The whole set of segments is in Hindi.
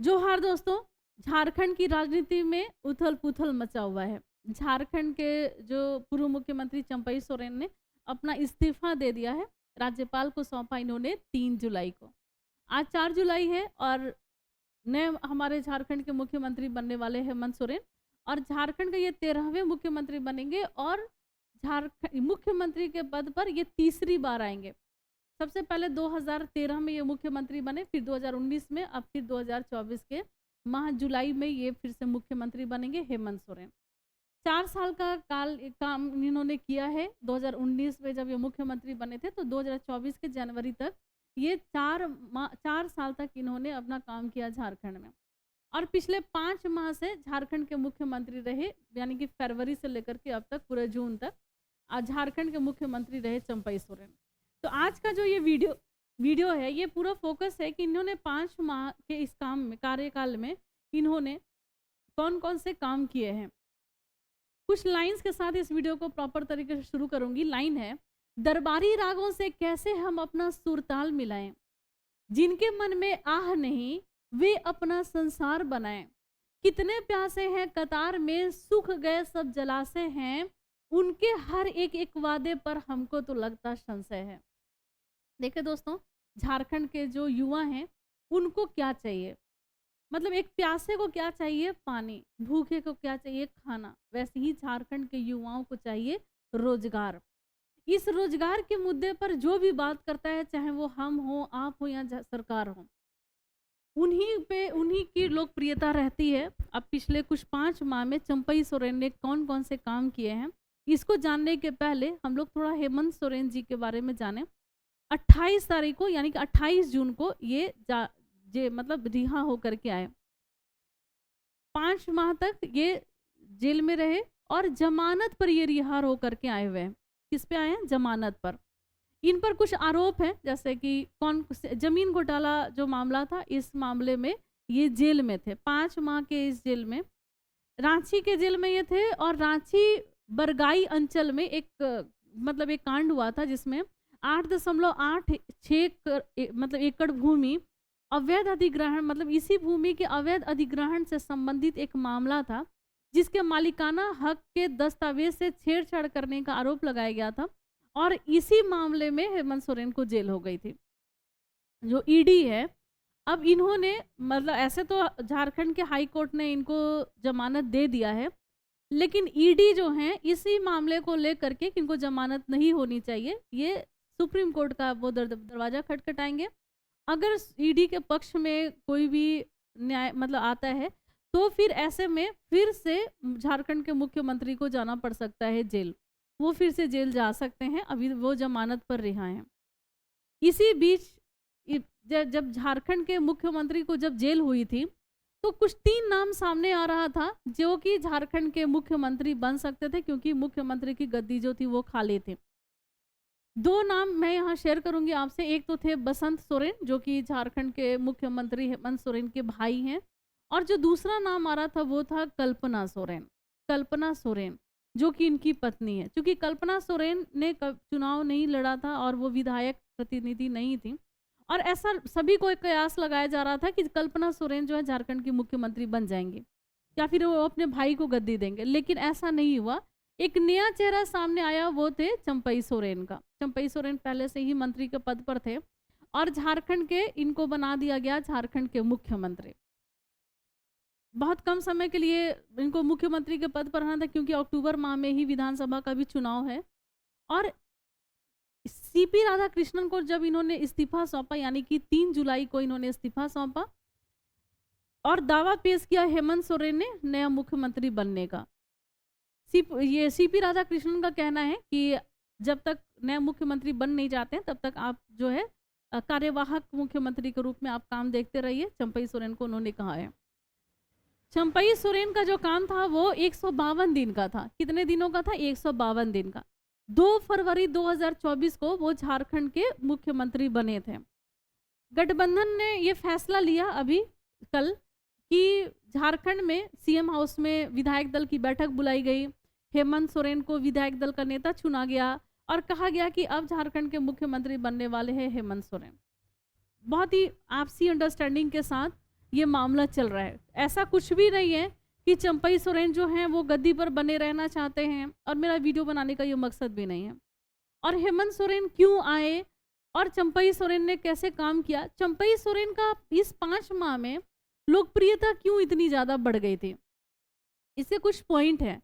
जोहार दोस्तों। झारखंड की राजनीति में उथल पुथल मचा हुआ है। झारखंड के जो पूर्व मुख्यमंत्री चंपई सोरेन ने अपना इस्तीफा दे दिया है। राज्यपाल को सौंपा इन्होंने 3 जुलाई को। आज 4 जुलाई है और नए हमारे झारखंड के मुख्यमंत्री बनने वाले हेमंत सोरेन और झारखंड के ये 13वें मुख्यमंत्री बनेंगे और झारखंड मुख्यमंत्री के पद पर ये तीसरी बार आएंगे। सबसे पहले 2013 में ये मुख्यमंत्री बने, फिर 2019 में, अब फिर 2024 के माह जुलाई में ये फिर से मुख्यमंत्री बनेंगे हेमंत सोरेन। 4 साल का काम इन्होंने किया है। 2019 में जब ये मुख्यमंत्री बने थे तो 2024 के जनवरी तक ये 4 साल तक इन्होंने अपना काम किया झारखंड में और पिछले 5 माह से झारखंड के मुख्यमंत्री रहे, यानी कि फरवरी से लेकर के अब तक पूरे जून तक झारखंड के मुख्यमंत्री रहे चंपई सोरेन। तो आज का जो ये वीडियो है ये पूरा फोकस है कि इन्होंने 5 माह के इस काम में कार्यकाल में इन्होंने कौन कौन से काम किए हैं। कुछ लाइंस के साथ इस वीडियो को प्रॉपर तरीके से शुरू करूंगी। लाइन है, दरबारी रागों से कैसे हम अपना सुरताल मिलाएं, जिनके मन में आह नहीं वे अपना संसार बनाएं, कितने प्यासे हैं कतार में सूख गए सब जलाशय हैं, उनके हर एक एक वादे पर हमको तो लगता संशय है। देखिए दोस्तों, झारखंड के जो युवा हैं उनको क्या चाहिए, मतलब एक प्यासे को क्या चाहिए, पानी, भूखे को क्या चाहिए, खाना। वैसे ही झारखंड के युवाओं को चाहिए रोजगार। इस रोजगार के मुद्दे पर जो भी बात करता है, चाहे वो हम हो, आप हो या सरकार हो, उन्हीं की लोकप्रियता रहती है। अब पिछले कुछ 5 माह में चंपई सोरेन ने कौन कौन से काम किए हैं, इसको जानने के पहले हम लोग थोड़ा हेमंत सोरेन जी के बारे में जानें। 28 तारीख को यानी कि 28 जून को ये मतलब रिहा होकर के आए। 5 माह तक ये जेल में रहे और जमानत पर ये रिहा होकर के आए हुए हैं। किस पे आए हैं? जमानत पर। इन पर कुछ आरोप हैं, जैसे कि जमीन घोटाला जो मामला था, इस मामले में ये जेल में थे। 5 माह के इस जेल में, रांची के जेल में ये थे और रांची बरगाई अंचल में एक कांड हुआ था जिसमें 8.86 मतलब एकड़ भूमि अवैध अधिग्रहण, मतलब इसी भूमि के अवैध अधिग्रहण से संबंधित एक मामला था, जिसके मालिकाना हक के दस्तावेज से छेड़छाड़ करने का आरोप लगाया गया था और इसी मामले में हेमंत सोरेन को जेल हो गई थी। जो ईडी है, अब इन्होंने मतलब ऐसे तो झारखंड के हाई कोर्ट ने इनको जमानत दे दिया है, लेकिन ईडी जो है इसी मामले को लेकर के इनको जमानत नहीं होनी चाहिए, ये सुप्रीम कोर्ट का वो दरवाजा खटखटाएंगे। अगर ईडी के पक्ष में कोई भी न्याय मतलब आता है तो फिर ऐसे में फिर से झारखंड के मुख्यमंत्री को जाना पड़ सकता है जेल, वो फिर से जेल जा सकते हैं, अभी वो जमानत पर रिहा हैं। इसी बीच जब झारखंड के मुख्यमंत्री को जब जेल हुई थी तो कुछ 3 नाम सामने आ रहा था जो कि झारखंड के मुख्यमंत्री बन सकते थे, क्योंकि मुख्यमंत्री की गद्दी जो थी वो खाली थी। 2 नाम मैं यहाँ शेयर करूंगी आपसे। एक तो थे बसंत सोरेन, जो कि झारखंड के मुख्यमंत्री हेमंत सोरेन के भाई हैं, और जो दूसरा नाम आ रहा था वो था कल्पना सोरेन, जो कि इनकी पत्नी है। क्योंकि कल्पना सोरेन ने चुनाव नहीं लड़ा था और वो विधायक प्रतिनिधि नहीं थी, और ऐसा सभी को एक कयास लगाया जा रहा था कि कल्पना सोरेन जो है झारखंड की मुख्यमंत्री बन जाएंगी या फिर वो अपने भाई को गद्दी देंगे, लेकिन ऐसा नहीं हुआ। एक नया चेहरा सामने आया, वो थे चंपई सोरेन का। चंपई सोरेन पहले से ही मंत्री के पद पर थे और झारखंड के इनको बना दिया गया झारखंड के मुख्यमंत्री। बहुत कम समय के लिए इनको मुख्यमंत्री के पद पर रहना था, क्योंकि अक्टूबर माह में ही विधानसभा का भी चुनाव है। और सीपी राधाकृष्णन को जब इन्होंने इस्तीफा सौंपा, यानी कि 3 जुलाई को इन्होंने इस्तीफा सौंपा और दावा पेश किया हेमंत सोरेन ने नया मुख्यमंत्री बनने का। ये सीपी राधाकृष्णन का कहना है कि जब तक नए मुख्यमंत्री बन नहीं जाते हैं तब तक आप जो है कार्यवाहक मुख्यमंत्री के रूप में आप काम देखते रहिए, चंपई सोरेन को उन्होंने कहा है। चंपई सोरेन का जो काम था वो 152 दिन का था। कितने दिनों का था? 152 दिन का। 2 फरवरी 2024 को वो झारखंड के मुख्यमंत्री बने थे। गठबंधन ने ये फैसला लिया अभी कल कि झारखंड में सीएम हाउस में विधायक दल की बैठक बुलाई गई, हेमंत सोरेन को विधायक दल का नेता चुना गया और कहा गया कि अब झारखंड के मुख्यमंत्री बनने वाले हैं हेमंत सोरेन। बहुत ही आपसी अंडरस्टैंडिंग के साथ ये मामला चल रहा है। ऐसा कुछ भी नहीं है कि चंपई सोरेन जो हैं वो गद्दी पर बने रहना चाहते हैं, और मेरा वीडियो बनाने का ये मकसद भी नहीं है। और हेमंत सोरेन क्यों आए और चंपई सोरेन ने कैसे काम किया, चंपई सोरेन का इस 5 माह में लोकप्रियता क्यों इतनी ज़्यादा बढ़ गई थी, इससे कुछ पॉइंट है।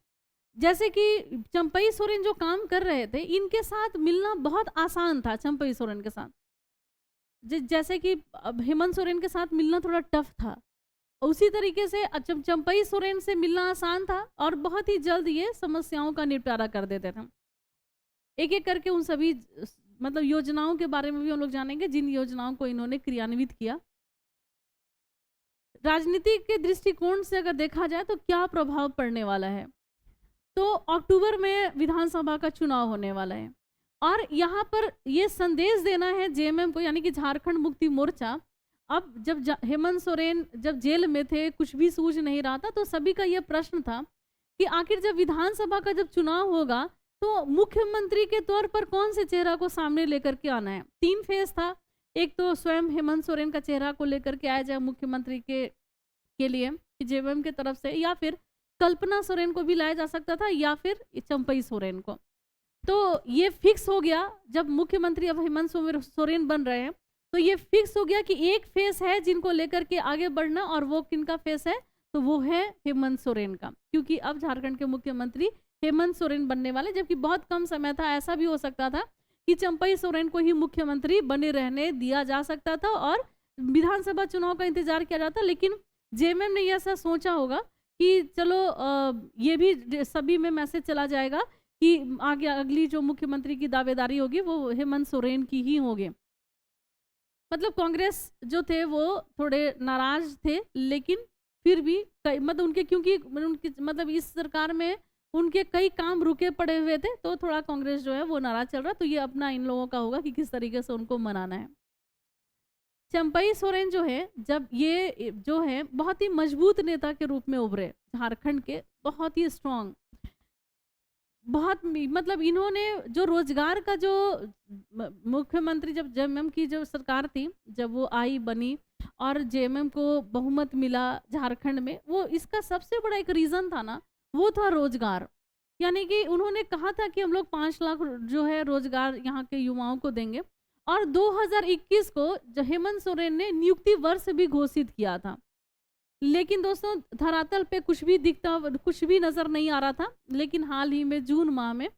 जैसे कि चंपई सोरेन जो काम कर रहे थे, इनके साथ मिलना बहुत आसान था। चंपई सोरेन के साथ जैसे कि अब हेमंत सोरेन के साथ मिलना थोड़ा टफ था, उसी तरीके से चंपई सोरेन से मिलना आसान था और बहुत ही जल्द ये समस्याओं का निपटारा कर देते थे। एक एक करके उन सभी मतलब योजनाओं के बारे में भी हम लोग जानेंगे, जिन योजनाओं को इन्होंने क्रियान्वित किया। राजनीति के दृष्टिकोण से अगर देखा जाए तो क्या प्रभाव पड़ने वाला है, तो अक्टूबर में विधानसभा का चुनाव होने वाला है और यहाँ पर ये संदेश देना है जेएमएम को, यानी कि झारखंड मुक्ति मोर्चा। अब जब हेमंत सोरेन जब जेल में थे, कुछ भी सूझ नहीं रहा था, तो सभी का ये प्रश्न था कि आखिर जब विधानसभा का जब चुनाव होगा तो मुख्यमंत्री के तौर पर कौन से चेहरा को सामने लेकर के आना है। 3 फेज था, एक तो स्वयं हेमंत सोरेन का चेहरा को लेकर के आया जाए मुख्यमंत्री के लिए जेएमएम की तरफ से, या फिर कल्पना सोरेन को भी लाया जा सकता था, या फिर चंपई सोरेन को। तो ये फिक्स हो गया जब मुख्यमंत्री अब हेमंत सोरेन बन रहे हैं, तो ये फिक्स हो गया कि एक फेस है जिनको लेकर के आगे बढ़ना, और वो किनका फेस है, तो वो है हेमंत सोरेन का, क्योंकि अब झारखंड के मुख्यमंत्री हेमंत सोरेन बनने वाले। जबकि बहुत कम समय था, ऐसा भी हो सकता था कि चंपई सोरेन को ही मुख्यमंत्री बने रहने दिया जा सकता था और विधानसभा चुनाव का इंतजार किया जाता। लेकिन जेएमएम ने ऐसा सोचा होगा कि चलो ये भी सभी में मैसेज चला जाएगा कि आगे अगली जो मुख्यमंत्री की दावेदारी होगी वो हेमंत सोरेन की ही होगी। मतलब कांग्रेस जो थे वो थोड़े नाराज थे, लेकिन फिर भी मतलब उनके, क्योंकि उनकी मतलब इस सरकार में उनके कई काम रुके पड़े हुए थे, तो थोड़ा कांग्रेस जो है वो नाराज चल रहा। तो ये अपना इन लोगों का होगा कि किस तरीके से उनको मनाना है। चंपई सोरेन जो है, जब ये जो है बहुत ही मजबूत नेता के रूप में उभरे, झारखंड के बहुत ही स्ट्रांग, बहुत मतलब इन्होंने जो रोजगार का जो मुख्यमंत्री जब जेएमएम की जो सरकार थी, जब वो आई बनी और जेएमएम को बहुमत मिला झारखंड में, वो इसका सबसे बड़ा एक रीजन था ना, वो था रोजगार। यानी कि उन्होंने कहा था कि हम लोग 5 लाख जो है रोजगार यहाँ के युवाओं को देंगे, और 2021 को जो हेमंत सोरेन ने नियुक्ति वर्ष भी घोषित किया था। लेकिन दोस्तों धरातल पे कुछ भी नजर नहीं आ रहा था। लेकिन हाल ही में जून माह में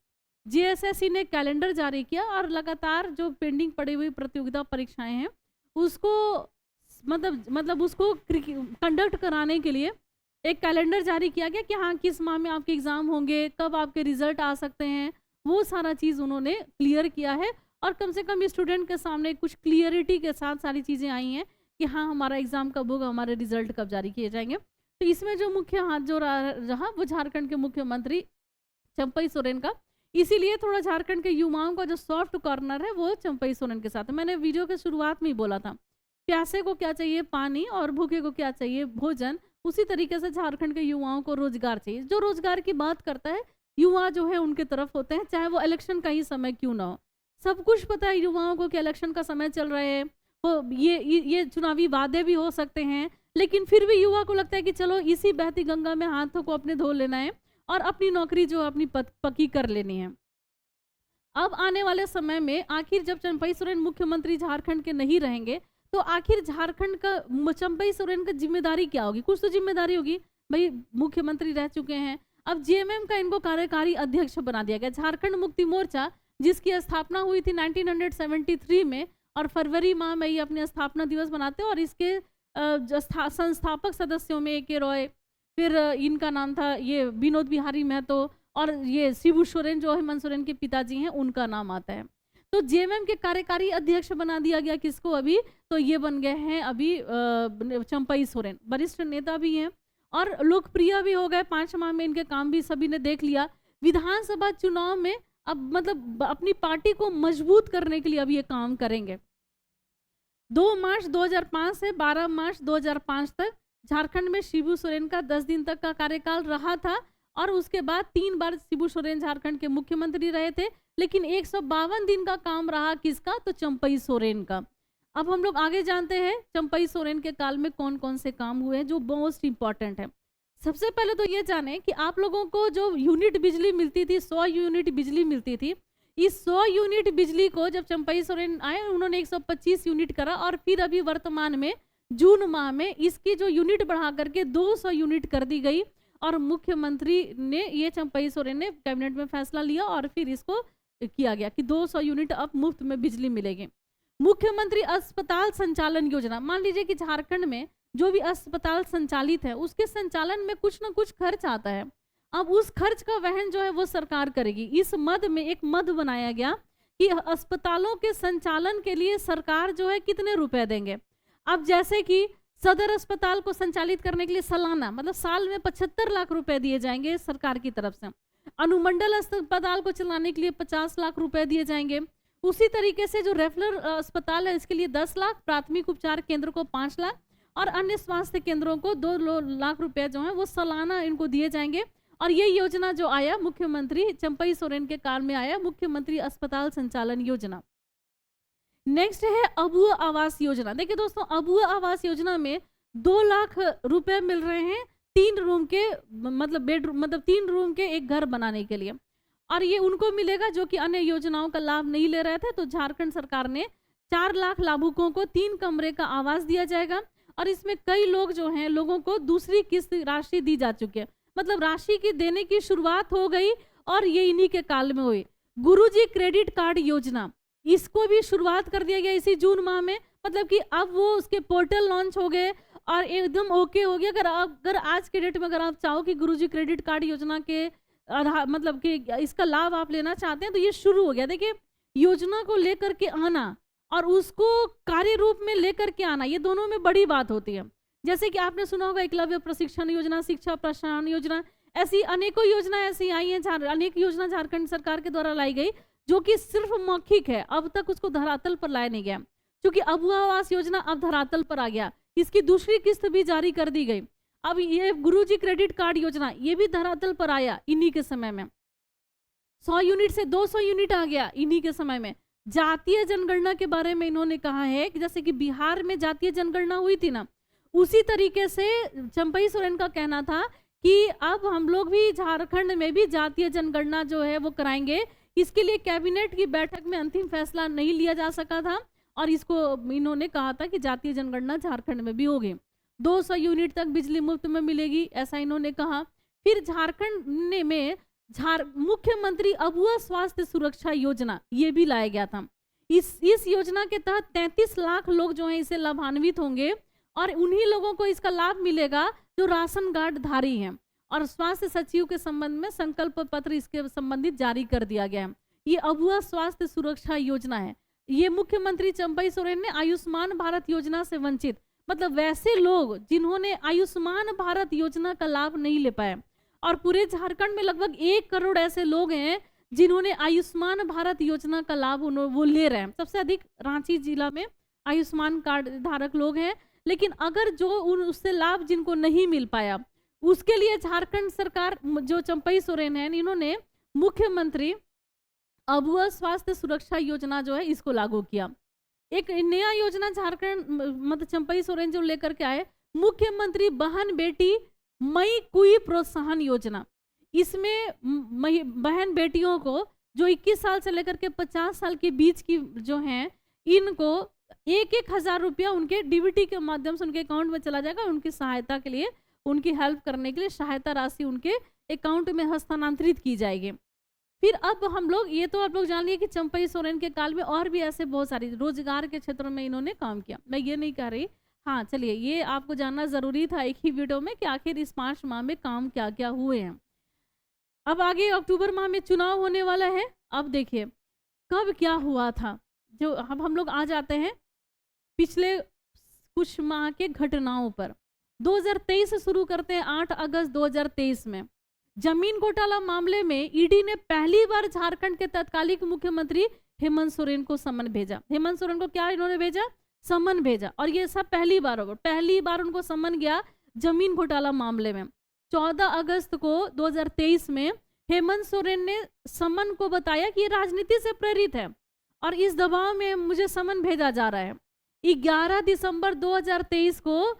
जेएसएससी ने कैलेंडर जारी किया और लगातार जो पेंडिंग पड़ी हुई प्रतियोगिता परीक्षाएं हैं उसको मतलब उसको कंडक्ट कराने के लिए एक कैलेंडर जारी किया गया कि हाँ किस माह में आपके एग्जाम होंगे, कब आपके रिजल्ट आ सकते हैं, वो सारा चीज़ उन्होंने क्लियर किया है। और कम से कम स्टूडेंट के सामने कुछ क्लियरिटी के साथ सारी चीज़ें आई हैं कि हाँ हमारा एग्जाम कब होगा, हमारे रिजल्ट कब जारी किए जाएंगे। तो इसमें जो मुख्य हाथ जो रहा वो झारखंड के मुख्यमंत्री चंपई सोरेन का। इसीलिए थोड़ा झारखंड के युवाओं का जो सॉफ्ट कॉर्नर है वो चंपई सोरेन के साथ है। मैंने वीडियो के शुरुआत में ही बोला था, प्यासे को क्या चाहिए पानी और भूखे को क्या चाहिए भोजन। उसी तरीके से झारखंड के युवाओं को रोजगार चाहिए। जो रोजगार की बात करता है युवा जो है उनके तरफ होते हैं, चाहे वो इलेक्शन का ही समय क्यों ना हो। सब कुछ पता है युवाओं को कि इलेक्शन का समय चल रहे हैं, तो ये चुनावी वादे भी हो सकते हैं, लेकिन फिर भी युवा को लगता है कि चलो इसी बहती गंगा में हाथों को अपने धो लेना है और अपनी नौकरी जो अपनी पक्की कर लेनी है। अब आने वाले समय में आखिर जब चंपई सोरेन मुख्यमंत्री झारखंड के नहीं रहेंगे तो आखिर झारखंड का चंपई सोरेन का जिम्मेदारी क्या होगी। कुछ तो जिम्मेदारी होगी, भाई मुख्यमंत्री रह चुके हैं। अब जेएमएम का इनको कार्यकारी अध्यक्ष बना दिया गया। झारखंड मुक्ति मोर्चा जिसकी स्थापना हुई थी 1973 में, और फरवरी माह में ये अपने स्थापना दिवस मनाते हैं। और इसके संस्थापक सदस्यों में AK रॉय, फिर इनका नाम था ये विनोद बिहारी महतो, और ये शिबू सोरेन जो हेमंत सोरेन के पिताजी हैं उनका नाम आता है। तो जेएमएम के कार्यकारी अध्यक्ष बना दिया गया किसको अभी, तो ये बन गए हैं अभी चंपई सोरेन। वरिष्ठ नेता भी हैं और लोकप्रिय भी हो गए। 5 माह में इनके काम भी सभी ने देख लिया। विधानसभा चुनाव में अब मतलब अपनी पार्टी को मजबूत करने के लिए अब ये काम करेंगे। 2 मार्च 2005 से 12 मार्च 2005 तक झारखंड में शिबू सोरेन का 10 दिन तक का कार्यकाल रहा था, और उसके बाद 3 बार शिबू सोरेन झारखंड के मुख्यमंत्री रहे थे। लेकिन 152 दिन का काम रहा किसका, तो चंपई सोरेन का। अब हम लोग आगे जानते हैं चंपई सोरेन के काल में कौन कौन से काम हुए हैं जो मोस्ट इंपॉर्टेंट है। सबसे पहले तो ये जाने कि आप लोगों को जो यूनिट बिजली मिलती थी, 100 यूनिट बिजली मिलती थी, इस 100 यूनिट बिजली को जब चंपई सोरेन आए उन्होंने 125 यूनिट करा, और फिर अभी वर्तमान में जून माह में इसकी जो यूनिट बढ़ा करके 200 यूनिट कर दी गई, और मुख्यमंत्री ने ये चंपई सोरेन ने कैबिनेट में फैसला लिया और फिर इसको किया गया कि 200 यूनिट अब मुफ्त में बिजली मिलेगी। मुख्यमंत्री अस्पताल संचालन योजना, मान लीजिए कि झारखंड में जो भी अस्पताल संचालित है उसके संचालन में कुछ ना कुछ खर्च आता है, अब उस खर्च का वहन जो है वो सरकार करेगी। इस मद में एक मद बनाया गया कि अस्पतालों के संचालन के लिए सरकार जो है कितने रुपए देंगे। अब जैसे कि सदर अस्पताल को संचालित करने के लिए सालाना मतलब साल में 75 लाख रुपए दिए जाएंगे सरकार की तरफ से, अनुमंडल अस्पताल को चलाने के लिए 50 लाख रुपए दिए जाएंगे। उसी तरीके से जो रेफरल अस्पताल है इसके लिए 10 लाख, प्राथमिक उपचार केंद्र को 5 लाख और अन्य स्वास्थ्य केंद्रों को 2 लाख रुपए जो है वो सालाना इनको दिए जाएंगे। और ये योजना जो आया मुख्यमंत्री चंपई सोरेन के काल में आया, मुख्यमंत्री अस्पताल संचालन योजना। नेक्स्ट है अबुआ आवास योजना। देखिए दोस्तों, अबुआ आवास योजना में 2 लाख रुपए मिल रहे हैं 3 रूम के मतलब बेडरूम मतलब 3 रूम के एक घर बनाने के लिए, और ये उनको मिलेगा जो कि अन्य योजनाओं का लाभ नहीं ले रहे थे। तो झारखंड सरकार ने 4 लाख लाभुकों को 3 कमरे का आवास दिया जाएगा, और इसमें कई लोग जो हैं लोगों को दूसरी किस्त राशि दी जा चुकी है, मतलब राशि की देने की शुरुआत हो गई और ये इन्हीं के काल में हुई। गुरुजी क्रेडिट कार्ड योजना, इसको भी शुरुआत कर दिया गया इसी जून माह में, मतलब कि अब वो उसके पोर्टल लॉन्च हो गए और एकदम ओके हो गया। अगर आज के डेट में अगर आप चाहो कि गुरुजी क्रेडिट कार्ड योजना के आधार मतलब कि इसका लाभ आप लेना चाहते हैं तो ये शुरू हो गया। देखिए, योजना को लेकर के आना और उसको कार्य रूप में लेकर के आना, ये दोनों में बड़ी बात होती है। जैसे कि आपने सुना होगा एकलव्य प्रशिक्षण योजना, शिक्षा प्रसारण योजना, ऐसी अनेकों योजना ऐसी आई हैं, अनेक योजना झारखंड सरकार के द्वारा लाई गई जो कि सिर्फ मौखिक है, अब तक उसको धरातल पर लाया नहीं गया। क्योंकि अबुआ आवास योजना अब धरातल पर आ गया, इसकी दूसरी किस्त भी जारी कर दी गई। अब ये गुरुजी क्रेडिट कार्ड योजना ये भी धरातल पर आया इन्हीं के समय में, 100 यूनिट से 200 यूनिट आ गया इन्हीं के समय में। जातीय जनगणना के बारे में इन्होंने कहा है कि जैसे कि बिहार में जातीय जनगणना हुई थी ना, उसी तरीके से चंपई सोरेन का कहना था कि अब हम लोग भी झारखंड में भी जातीय जनगणना जो है वो कराएंगे। इसके लिए कैबिनेट की बैठक में अंतिम फैसला नहीं लिया जा सका था, और इसको इन्होंने कहा था कि जातीय जनगणना झारखंड में भी होगी, 200 यूनिट तक बिजली मुफ्त में मिलेगी, ऐसा इन्होंने कहा। फिर झारखंड में मुख्यमंत्री अबुआ स्वास्थ्य सुरक्षा योजना ये भी लाया गया था। इस योजना के तहत 33 लाख लोग जो हैं इसे लाभान्वित होंगे, और उन्हीं लोगों को इसका लाभ मिलेगा जो राशन कार्ड धारी हैं। और स्वास्थ्य सचिव के संबंध में संकल्प पत्र इसके संबंधित जारी कर दिया गया है। ये अबुआ स्वास्थ्य सुरक्षा योजना है। ये मुख्यमंत्री चंपई सोरेन ने आयुष्मान भारत योजना से वंचित, मतलब वैसे लोग जिन्होंने आयुष्मान भारत योजना का लाभ नहीं ले पाए, और पूरे झारखंड में लगभग 1 करोड़ ऐसे लोग हैं जिन्होंने आयुष्मान भारत योजना का लाभ वो ले रहे हैं। सबसे अधिक रांची जिला में आयुष्मान कार्ड धारक लोग हैं, लेकिन अगर जो उससे लाभ जिनको नहीं मिल पाया उसके लिए झारखंड सरकार जो चंपई सोरेन है इन्होंने मुख्यमंत्री अबुआ स्वास्थ्य सुरक्षा योजना जो है इसको लागू किया। एक नया योजना झारखंड मतलब चंपई सोरेन जो लेकर के आए, मुख्यमंत्री बहन बेटी मई कुई प्रोत्साहन योजना। इसमें बहन बेटियों को जो 21 साल से लेकर के 50 साल के बीच की जो हैं इनको 1,000 रुपया उनके डीबीटी के माध्यम से उनके अकाउंट में चला जाएगा। उनकी सहायता के लिए, उनकी हेल्प करने के लिए सहायता राशि उनके अकाउंट में हस्तांतरित की जाएगी। फिर अब हम लोग ये तो आप लोग जान लिए कि चंपई सोरेन के काल में और भी ऐसे बहुत सारी रोजगार के क्षेत्रों में इन्होंने काम किया। मैं ये नहीं कह रही, हाँ चलिए ये आपको जानना जरूरी था एक ही वीडियो में कि आखिर इस 5 माह में काम क्या क्या हुए हैं। अब आगे अक्टूबर माह में चुनाव होने वाला है। अब देखिए कब क्या हुआ था, जो अब हम लोग आ जाते हैं पिछले कुछ माह के घटनाओं पर। 2023 से शुरू करते हैं। 8 अगस्त 2023 में जमीन घोटाला मामले में ईडी ने पहली बार झारखंड के तत्कालीन मुख्यमंत्री हेमंत सोरेन को समन भेजा। हेमंत सोरेन को क्या इन्होंने भेजा? समन भेजा। और ये सब पहली बार होगा, पहली बार उनको समन गया जमीन घोटाला मामले में। 14 अगस्त को 2023 में हेमंत सोरेन ने समन को बताया कि ये राजनीति से प्रेरित है और इस दबाव में मुझे समन भेजा जा रहा है। 11 दिसंबर 2023 को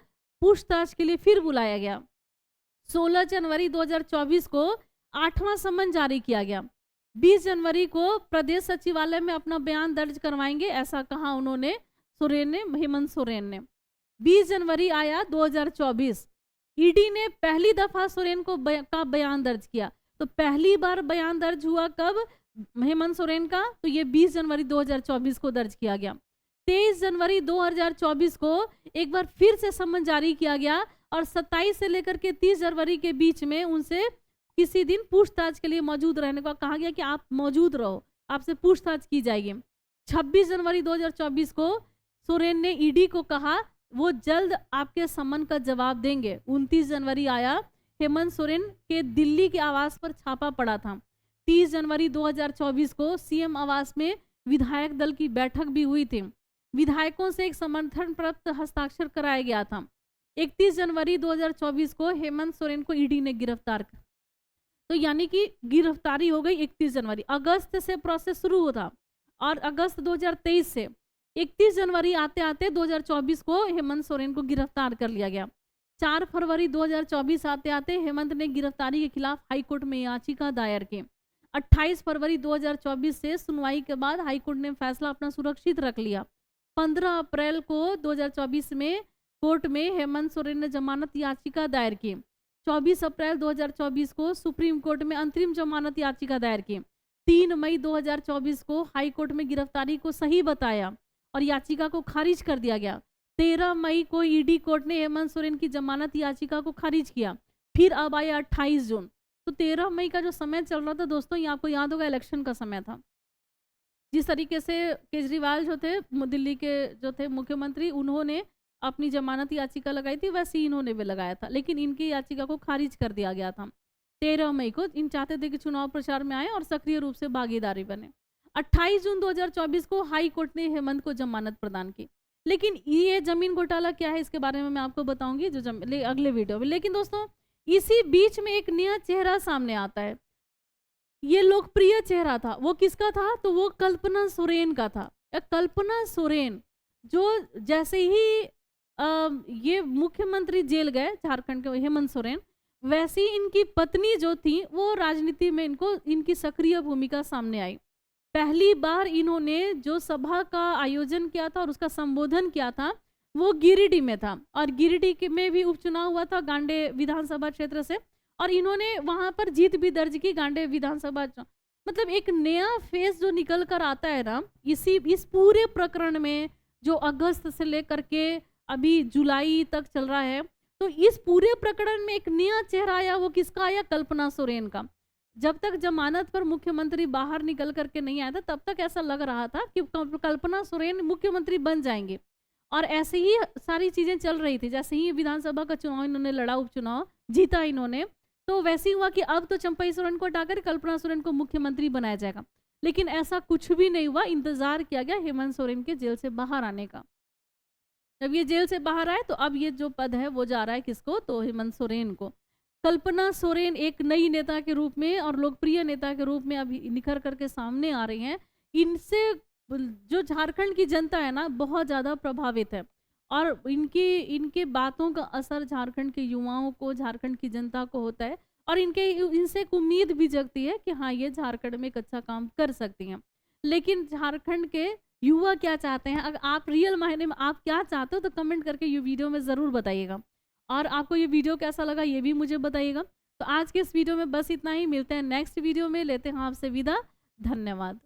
पूछताछ के लिए फिर बुलाया गया। 16 जनवरी 2024 को 8वां सम्मन जारी किया गया। 20 जनवरी को प्रदेश सचिवालय में अपना बयान दर्ज करवाएंगे, ऐसा कहा उन्होंने, सोरेन ने, हेमंत सोरेन ने। 20 जनवरी आया 2024, ईडी ने पहली दफा सोरेन को का बयान दर्ज किया। तो पहली बार बयान दर्ज हुआ कब हेमंत सोरेन का, तो ये 20 जनवरी 2024 को दर्ज किया गया। 23 जनवरी 2024 को एक बार फिर से सम्मन जारी किया गया और 27 से लेकर के 30 जनवरी के बीच में उनसे किसी दिन पूछताछ के लिए मौजूद रहने को कहा गया कि आप मौजूद रहो, आपसे पूछताछ की जाएगी। 26 जनवरी 2024 को सोरेन ने ईडी को कहा वो जल्द आपके सम्मन का जवाब देंगे। 29 जनवरी आया, हेमंत सोरेन के दिल्ली के आवास पर छापा पड़ा था। 30 जनवरी 2024 को सीएम आवास में विधायक दल की बैठक भी हुई थी। विधायकों से एक समर्थन प्राप्त हस्ताक्षर कराया गया था। 31 जनवरी 2024 को हेमंत सोरेन को ईडी ने गिरफ्तार कर, तो यानी कि गिरफ्तारी हो गई 31 जनवरी। अगस्त से प्रोसेस शुरू होता और अगस्त 2023 से 31 जनवरी आते आते 2024 को हेमंत सोरेन को गिरफ्तार कर लिया गया। 4 फरवरी 2024 आते आते हेमंत ने गिरफ्तारी के खिलाफ हाईकोर्ट में याचिका दायर की। 28 फरवरी 2024 से सुनवाई के बाद हाईकोर्ट ने फैसला अपना सुरक्षित रख लिया। 15 अप्रैल को 2024 में कोर्ट में हेमंत सोरेन ने जमानत याचिका दायर की। 24 अप्रैल 2024 को सुप्रीम कोर्ट में अंतरिम जमानत याचिका दायर की। 3 मई 2024 को हाई कोर्ट में गिरफ्तारी को सही बताया और याचिका को खारिज कर दिया गया। 13 मई को ईडी कोर्ट ने हेमंत सोरेन की जमानत याचिका को खारिज किया। फिर अब आया 28 जून। तो 13 मई का जो समय चल रहा था दोस्तों, ये आपको याद होगा इलेक्शन का समय था। जिस तरीके से केजरीवाल जो थे, दिल्ली के जो थे मुख्यमंत्री, उन्होंने अपनी जमानत याचिका लगाई थी, वैसे ही इन्होंने भी लगाया था, लेकिन इनकी याचिका को खारिज कर दिया गया था। 13 मई को इन चाहते थे कि चुनाव प्रचार में आए और सक्रिय रूप से भागीदारी बने। 28 जून 2024 को हाई कोर्ट ने हेमंत को जमानत प्रदान की। लेकिन ये जमीन घोटाला क्या है, इसके बारे में मैं आपको बताऊंगी अगले वीडियो में। लेकिन दोस्तों, इसी बीच में एक नया चेहरा सामने आता है। ये लोकप्रिय चेहरा था, वो किसका था, तो वो कल्पना सोरेन का था। कल्पना सोरेन जो जैसे ही ये मुख्यमंत्री जेल गए झारखंड के हेमंत सोरेन, वैसी इनकी पत्नी जो थी वो राजनीति में इनकी सक्रिय भूमिका सामने आई। पहली बार इन्होंने जो सभा का आयोजन किया था और उसका संबोधन किया था वो गिरिडीह में था, और गिरिडीह में भी उपचुनाव हुआ था गांडे विधानसभा क्षेत्र से, और इन्होंने वहां पर जीत भी दर्ज की गांडे विधानसभा। मतलब एक नया फेस जो निकल कर आता है ना इस पूरे प्रकरण में, जो अगस्त से लेकर के अभी जुलाई तक चल रहा है, तो इस पूरे प्रकरण में एक नया चेहरा आया। वो किसका आया, कल्पना सोरेन का। जब तक जमानत पर मुख्यमंत्री बाहर निकल करके नहीं आया था, तब तक ऐसा लग रहा था कि कल्पना सोरेन मुख्यमंत्री बन जाएंगे, और ऐसे ही सारी चीजें चल रही थी। जैसे ही विधानसभा का चुनाव इन्होंने लड़ा, उपचुनाव जीता इन्होंने, तो वैसे ही हुआ कि अब तो चंपई सोरेन को हटाकर कल्पना सोरेन को मुख्यमंत्री बनाया जाएगा। लेकिन ऐसा कुछ भी नहीं हुआ। इंतजार किया गया हेमंत सोरेन के जेल से बाहर आने का। जब ये जेल से बाहर आए तो अब ये जो पद है वो जा रहा है किसको, तो हेमंत सोरेन को। कल्पना सोरेन एक नई नेता के रूप में और लोकप्रिय नेता के रूप में अभी निखर करके सामने आ रही हैं। इनसे जो झारखंड की जनता है ना बहुत ज़्यादा प्रभावित है, और इनके बातों का असर झारखंड के युवाओं को, झारखंड की जनता को होता है, और इनसे एक उम्मीद भी जगती है कि हाँ ये झारखंड में एक अच्छा काम कर सकती हैं। लेकिन झारखंड के युवा क्या चाहते हैं, अगर आप रियल मायने में आप क्या चाहते हो तो कमेंट करके ये वीडियो में ज़रूर बताइएगा, और आपको ये वीडियो कैसा लगा ये भी मुझे बताइएगा। तो आज के इस वीडियो में बस इतना ही। मिलते हैं नेक्स्ट वीडियो में, लेते हैं आपसे विदा। धन्यवाद।